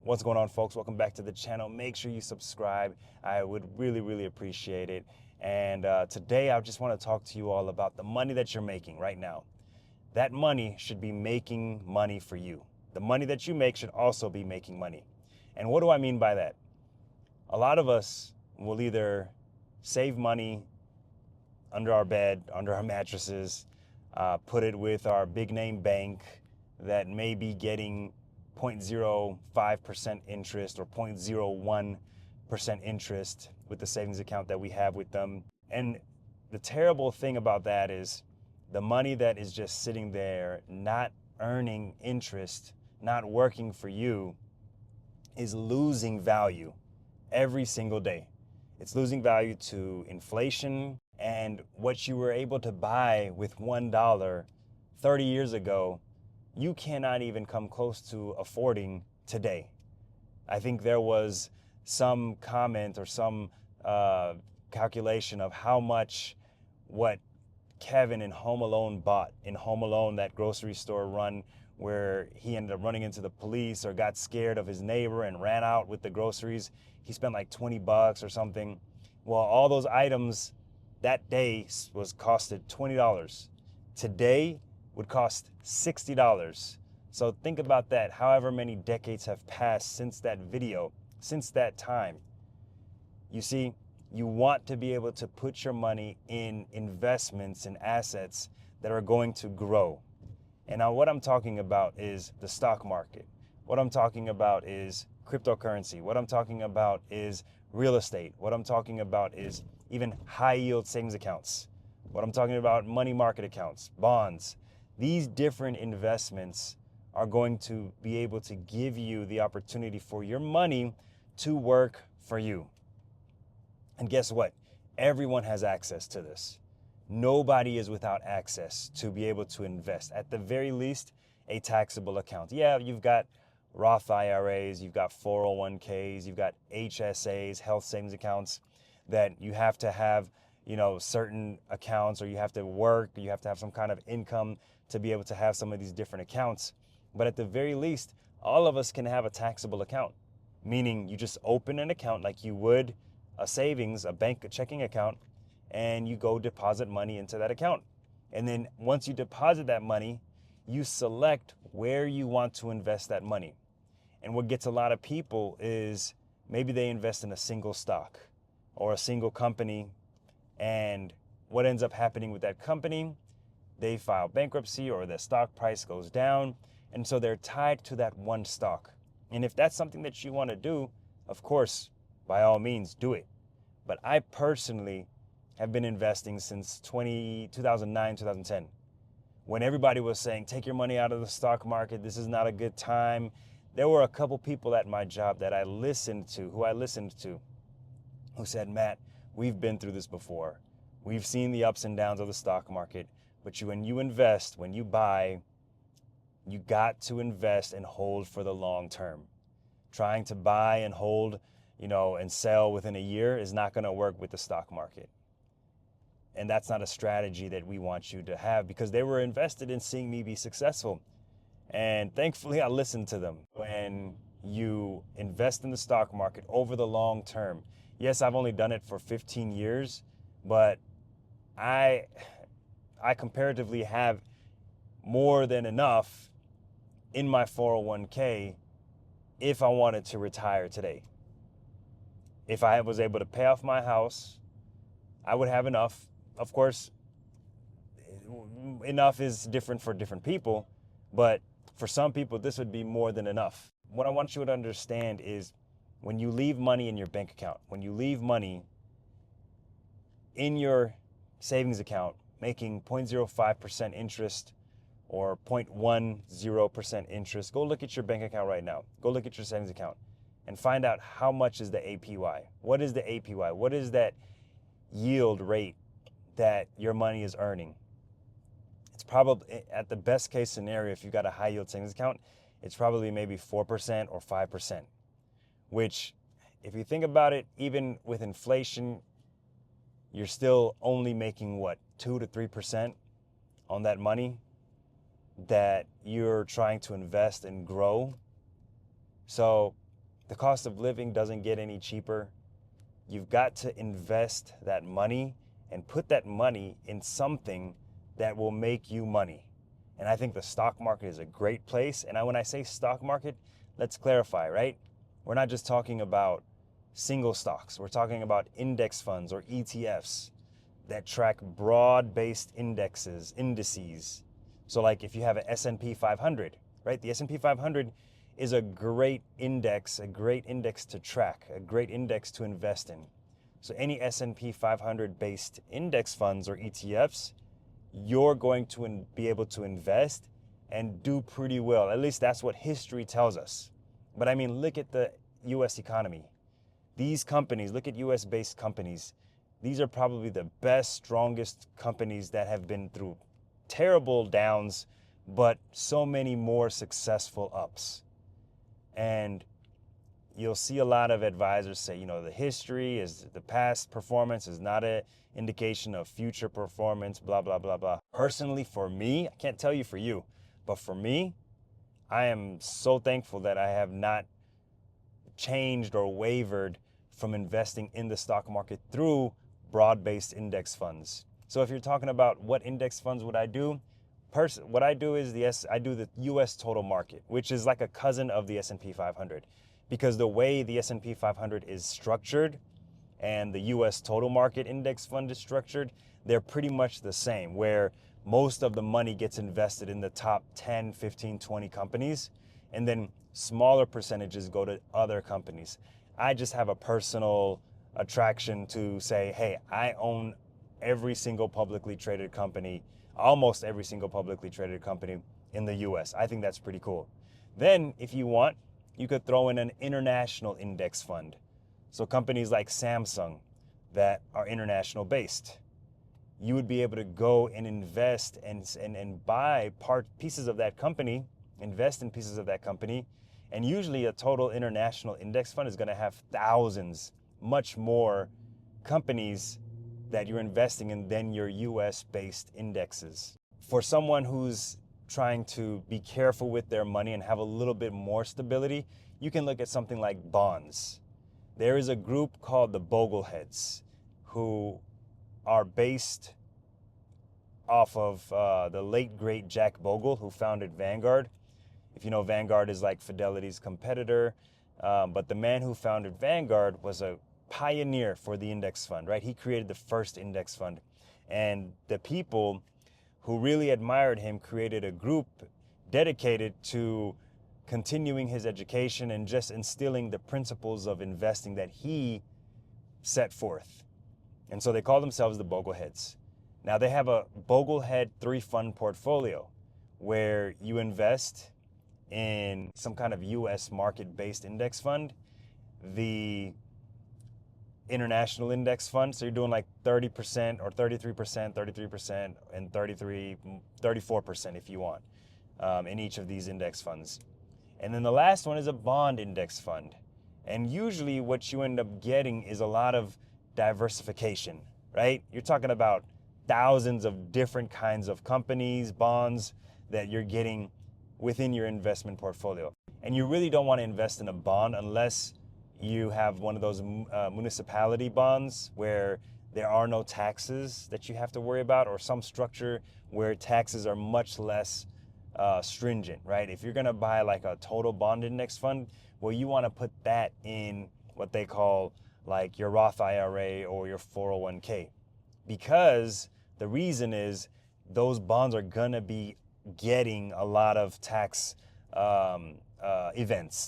What's going on, folks? Welcome back to the channel. Make sure you subscribe. I would really appreciate it. And today I just want to talk to you all about the money that you're making right now. That money should be making money for you. The money that you make should also be making money. And what do I mean by that? A lot of us will either save money under our bed, under our mattresses, put it with our big name bank that may be getting 0.05% interest or 0.01% interest with the savings account that we have with them. And the terrible thing about that is the money that is just sitting there, not earning interest, not working for you, is losing value every single day. It's losing value to inflation, and what you were able to buy with $1 30 years ago, you cannot even come close to affording today. I think there was some comment or some calculation of how much what Kevin in Home Alone bought in Home Alone, that grocery store run where he ended up running into the police or got scared of his neighbor and ran out with the groceries. He spent like 20 bucks or something. Well, all those items that day was costed $20. Today would cost $60. So think about that. However many decades have passed since that video, since that time. You see, you want to be able to put your money in investments and assets that are going to grow. And now what I'm talking about is the stock market. What I'm talking about is cryptocurrency. What I'm talking about is real estate. What I'm talking about is even high yield savings accounts. What I'm talking about, money market accounts, bonds. These different investments are going to be able to give you the opportunity for your money to work for you. And guess what? Everyone has access to this. Nobody is without access to be able to invest. At the very least, a taxable account. Yeah, you've got Roth IRAs, you've got 401ks, you've got HSAs, health savings accounts that you have to have, certain accounts, or you have to work, you have to have some kind of income to be able to have some of these different accounts. But at the very least, all of us can have a taxable account, meaning you just open an account like you would a savings, a bank, a checking account, and you go deposit money into that account. And then once you deposit that money, you select where you want to invest that money. And what gets a lot of people is maybe they invest in a single stock or a single company, and what ends up happening with that company, they file bankruptcy or the stock price goes down, and so they're tied to that one stock. And if that's something that you want to do, of course, by all means, do it. But I personally have been investing since 2009, 2010. When everybody was saying, take your money out of the stock market, this is not a good time. There were a couple people at my job that I listened to, who said, Matt, we've been through this before. We've seen the ups and downs of the stock market, but when you invest, when you buy, you got to invest and hold for the long term. Trying to buy and hold, and sell within a year is not going to work with the stock market. And that's not a strategy that we want you to have, because they were invested in seeing me be successful. And thankfully, I listened to them. When you invest in the stock market over the long term, yes, I've only done it for 15 years, but I comparatively have more than enough in my 401k if I wanted to retire today. If I was able to pay off my house, I would have enough. Of course, enough is different for different people, but for some people, this would be more than enough. What I want you to understand is when you leave money in your bank account, when you leave money in your savings account making 0.05% interest or 0.10% interest, go look at your bank account right now. Go look at your savings account and find out how much is the APY. What is the APY? What is that yield rate that your money is earning? It's probably, at the best case scenario, if you've got a high yield savings account, it's probably maybe 4% or 5%, which, if you think about it, even with inflation, you're still only making what, 2 to 3% on that money that you're trying to invest and grow. So The cost of living doesn't get any cheaper. You've got to invest that money and put that money in something that will make you money. And I think the stock market is a great place. And when I say stock market, let's clarify, right? We're not just talking about single stocks. We're talking about index funds or ETFs that track broad-based indices. So like if you have an S&P 500, right? The S&P 500 is a great index to track, a great index to invest in. So any S&P 500 based index funds or ETFs, you're going to be able to invest and do pretty well. At least that's what history tells us. But I mean, look at the US economy. These companies, look at US based companies. These are probably the best, strongest companies that have been through terrible downs, but so many more successful ups. And you'll see a lot of advisors say, the history is the past performance is not an indication of future performance, blah, blah, blah, blah. Personally, for me, I can't tell you for you, but for me, I am so thankful that I have not changed or wavered from investing in the stock market through broad-based index funds. So if you're talking about what index funds would I do, what I do is I do the US total market, which is like a cousin of the S&P 500, because the way the S&P 500 is structured and the US total market index fund is structured, they're pretty much the same, where most of the money gets invested in the top 10, 15, 20 companies, and then smaller percentages go to other companies. I just have a personal attraction to say, hey, I own every single publicly traded company, almost every single publicly traded company in the US. I think that's pretty cool. Then if you want, you could throw in an international index fund. So companies like Samsung that are international based, you would be able to go and invest and buy pieces of that company, invest in pieces of that company. And usually a total international index fund is going to have thousands, much more companies that you're investing in than your US based indexes. For someone who's trying to be careful with their money and have a little bit more stability, you can look at something like bonds. There is a group called the Bogleheads who are based off of the late great Jack Bogle, who founded Vanguard. If you know, Vanguard is like Fidelity's competitor, but the man who founded Vanguard was a pioneer for the index fund, right? He created the first index fund. And the people who really admired him created a group dedicated to continuing his education and just instilling the principles of investing that he set forth. And so they call themselves the Bogleheads. Now they have a Boglehead 3-fund portfolio where you invest in some kind of US market-based index fund, the international index fund. So you're doing like 30% or 33%, and 34% if you want in each of these index funds. And then the last one is a bond index fund. And usually what you end up getting is a lot of diversification, right? You're talking about thousands of different kinds of companies, bonds that you're getting within your investment portfolio. And you really don't want to invest in a bond unless you have one of those municipality bonds where there are no taxes that you have to worry about, or some structure where taxes are much less stringent, right? If you're going to buy like a total bond index fund, well, you want to put that in what they call like your Roth IRA or your 401k, because the reason is those bonds are going to be getting a lot of tax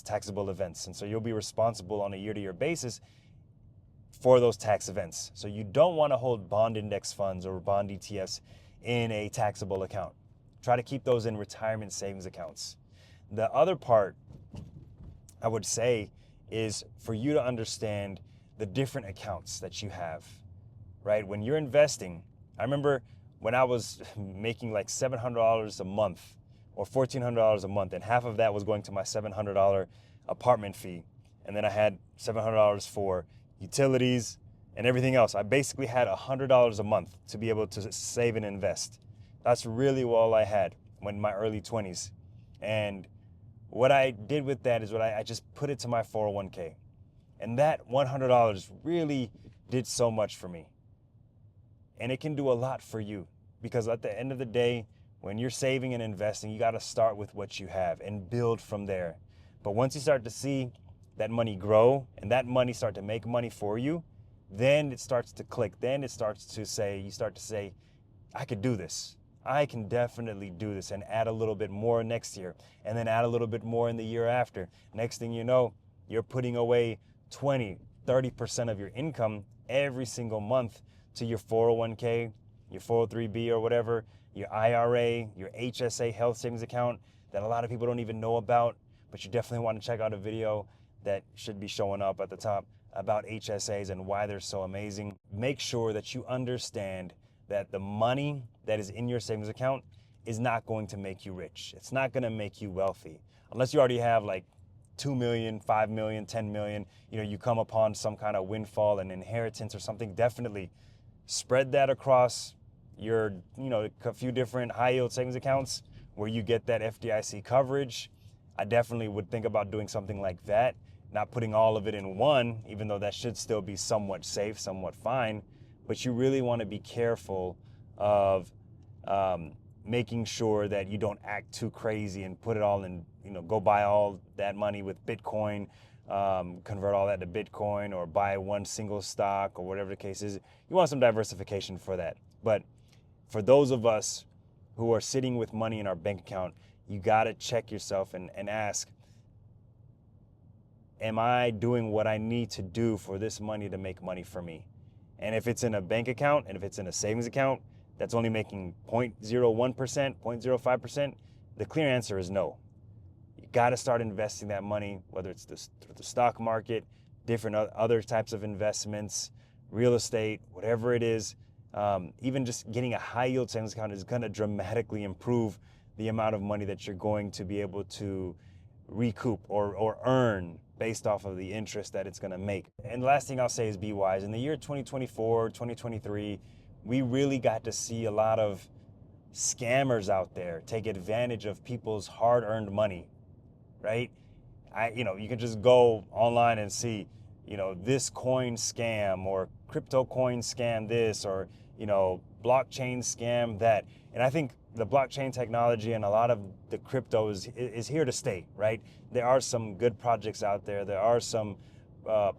taxable events. And so you'll be responsible on a year-to-year basis for those tax events. So you don't want to hold bond index funds or bond ETFs in a taxable account. Try to keep those in retirement savings accounts. The other part I would say is for you to understand the different accounts that you have, right? When you're investing, I remember when I was making like $700 a month or $1,400 a month, and half of that was going to my $700 apartment fee. And then I had $700 for utilities and everything else. I basically had $100 a month to be able to save and invest. That's really all I had in my early 20s. And what I did with that is I just put it to my 401k. And that $100 really did so much for me. And it can do a lot for you, because at the end of the day, when you're saving and investing, you got to start with what you have and build from there. But once you start to see that money grow and that money start to make money for you, then it starts to click. Then it starts to say, you start to say, I could do this. I can definitely do this, and add a little bit more next year, and then add a little bit more in the year after. Next thing you know, you're putting away 20, 30% of your income every single month to your 401k, your 403b or whatever, your IRA, your HSA health savings account that a lot of people don't even know about, but you definitely want to check out a video that should be showing up at the top about HSAs and why they're so amazing. Make sure that you understand that the money that is in your savings account is not going to make you rich. It's not going to make you wealthy unless you already have like 2 million, 5 million, 10 million, you come upon some kind of windfall, an inheritance or something. Definitely spread that across your, a few different high yield savings accounts where you get that FDIC coverage. I definitely would think about doing something like that, not putting all of it in one, even though that should still be somewhat safe, somewhat fine. But you really want to be careful of making sure that you don't act too crazy and put it all in, go buy all that money with Bitcoin, convert all that to Bitcoin, or buy one single stock or whatever the case is. You want some diversification for that. But for those of us who are sitting with money in our bank account, you got to check yourself and ask, am I doing what I need to do for this money to make money for me? And if it's in a bank account and if it's in a savings account that's only making 0.01%, 0.05%, the clear answer is no. You got to start investing that money, whether it's through the stock market, different other types of investments, real estate, whatever it is. Even just getting a high yield savings account is going to dramatically improve the amount of money that you're going to be able to recoup or earn based off of the interest that it's going to make. And the last thing I'll say is be wise. In the year 2024, 2023, we really got to see a lot of scammers out there take advantage of people's hard-earned money, right? You can just go online and see, this coin scam or crypto coin scam this, or, blockchain scam that. And I think the blockchain technology and a lot of the crypto is here to stay, right? There are some good projects out there. There are some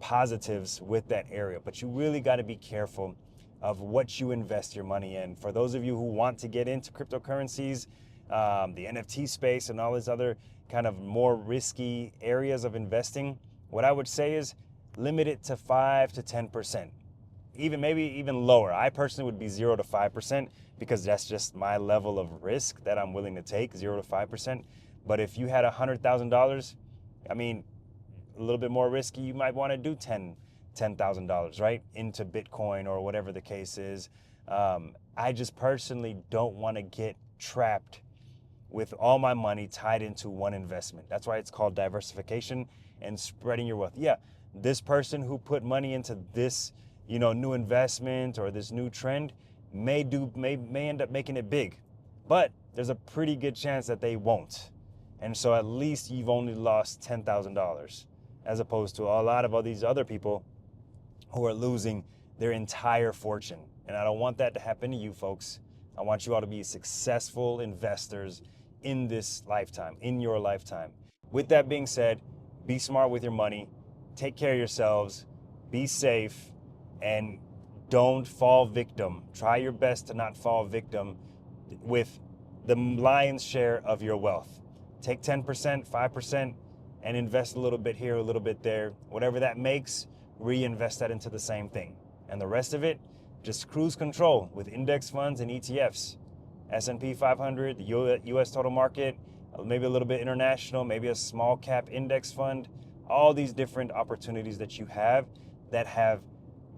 positives with that area, but you really got to be careful of what you invest your money in. For those of you who want to get into cryptocurrencies, the NFT space and all these other kind of more risky areas of investing, what I would say is limit it to 5 to 10%. Maybe even lower. I personally would be 0 to 5%, because that's just my level of risk that I'm willing to take, 0 to 5%. But if you had $100,000, a little bit more risky, you might want to do $10,000, right, into Bitcoin or whatever the case is. I just personally don't want to get trapped with all my money tied into one investment. That's why it's called diversification and spreading your wealth. Yeah, this person who put money into this, new investment or this new trend may end up making it big, but there's a pretty good chance that they won't. And so at least you've only lost $10,000, as opposed to a lot of all these other people who are losing their entire fortune. And I don't want that to happen to you folks. I want you all to be successful investors in this lifetime, in your lifetime. With that being said, be smart with your money, take care of yourselves, be safe, and don't fall victim. Try your best to not fall victim with the lion's share of your wealth. Take 10%, 5%, and invest a little bit here, a little bit there. Whatever that makes, reinvest that into the same thing. And the rest of it, just cruise control with index funds and ETFs. S&P 500, the US total market, maybe a little bit international, maybe a small cap index fund. All these different opportunities that you have that have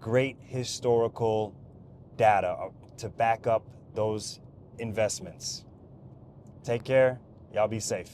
great historical data to back up those investments. Take care. Y'all be safe.